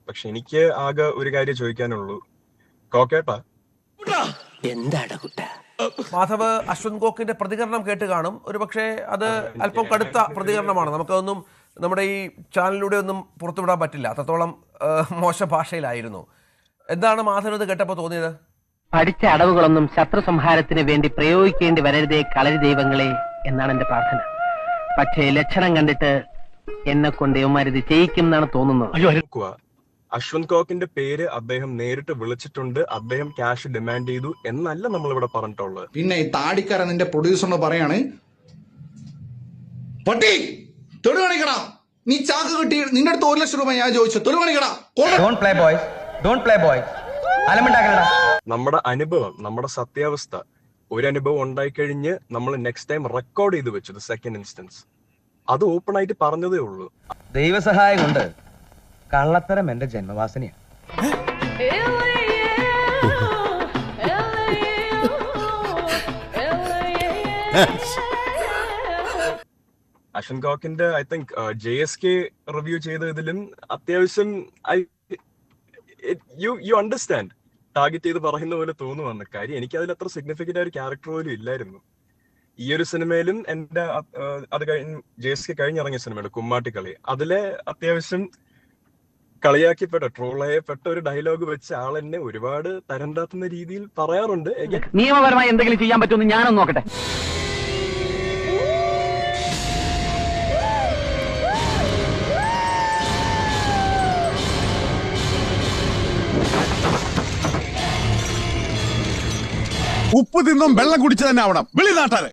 പക്ഷെ എനിക്ക് ആകെ ഒരു കാര്യം ചോദിക്കാനുള്ളൂ. കോക്കേട്ടാ, എന്താടാ കുട്ട? മാധവ് അശ്വന്ത് ഗോക്കിന്റെ പ്രതികരണം കേട്ട് കാണും. ഒരുപക്ഷെ അത് അല്പം കടുത്ത പ്രതികരണമാണ്. നമുക്കതൊന്നും നമ്മുടെ ഈ ചാനലിലൂടെ ഒന്നും പുറത്തുവിടാൻ പറ്റില്ല. അത്രത്തോളം മോശ ഭാഷയിലായിരുന്നു. എന്താണ് മാധവനത് കേട്ടപ്പോൾ തോന്നിയത്? പഠിച്ച അടവുകളൊന്നും ശത്രു സംഹാരത്തിന് വേണ്ടി പ്രയോഗിക്കേണ്ടി വരരുതേ കളരി ദൈവങ്ങളെ എന്നാണ് എന്റെ പ്രാർത്ഥന. പക്ഷേ ലക്ഷണം കണ്ടിട്ട് എന്നെ കൊണ്ട് ഇവന്മാരിത് ചെയ്യിക്കും എന്നാണ് തോന്നുന്നത്. അശ്വന്ത് കോക്കിന്റെ പേര് അദ്ദേഹം നേരിട്ട് വിളിച്ചിട്ടുണ്ട്, അദ്ദേഹം ക്യാഷ് ഡിമാൻഡ് ചെയ്തു എന്നല്ല നമ്മളിവിടെ പറഞ്ഞിട്ടുള്ളത്. പിന്നെ ഈ താടിക്കാരൻ നിന്റെ പ്രൊഡ്യൂസറിനോട് പറയാണ്, പട്ടി തെളിവ് കാണിക്കടാ, നീ ചാക്ക് കിട്ടി നിന്റെ അടുത്ത് 1 ലക്ഷം രൂപ ഞാൻ ചോദിച്ചു, തെളിവ് കാണിക്കടാ. നമ്മുടെ അനുഭവം, നമ്മുടെ സത്യാവസ്ഥ, ഒരു അനുഭവം ഉണ്ടായിക്കഴിഞ്ഞ് നമ്മൾ നെക്സ്റ്റ് ടൈം റെക്കോർഡ് ചെയ്ത് വെച്ചത് സെക്കൻഡ് ഇൻസ്റ്റൻസ് അത് ഓപ്പൺ ആയിട്ട് പറഞ്ഞതേ ഉള്ളൂ. ദൈവസഹായം കൊണ്ട് കള്ളത്തരം എന്റെ ജന്മവാസനയാണ്. അശ്വന്ത് കോക്കിന്റെ ഐ തിങ്ക് JSK റിവ്യൂ ചെയ്തതിലും അത്യാവശ്യം യു അണ്ടർസ്റ്റാൻഡ് ടാർഗറ്റ് ചെയ്ത് പറയുന്ന പോലെ തോന്നുവന്ന കാര്യം. എനിക്ക് അതിൽ അത്ര സിഗ്നിഫിക്കന്റ് ആയ ഒരു ക്യാരക്ടർ പോലും ഇല്ലായിരുന്നു ഈ ഒരു സിനിമയിലും. എന്റെ അത് കഴിഞ്ഞ് JSK കഴിഞ്ഞിറങ്ങിയ സിനിമയുണ്ട് കുമ്മാട്ടിക്കളി, അതിലെ അത്യാവശ്യം കളിയാക്കിപ്പെട്ട ട്രോൾ ചെയ്യപ്പെട്ട ഒരു ഡയലോഗ് വെച്ച് ആളെന്നെ ഒരുപാട് തരം താത്തുന്ന രീതിയിൽ പറയാറുണ്ട്. നിയമപരമായി എന്തെങ്കിലും ചെയ്യാൻ പറ്റുമെന്ന് ഞാനൊന്ന് നോക്കട്ടെ. ഉപ്പ് തിന്നും വെള്ളം കുടിച്ചു തന്നെ ആവണം വെളിനാട്ടാര്.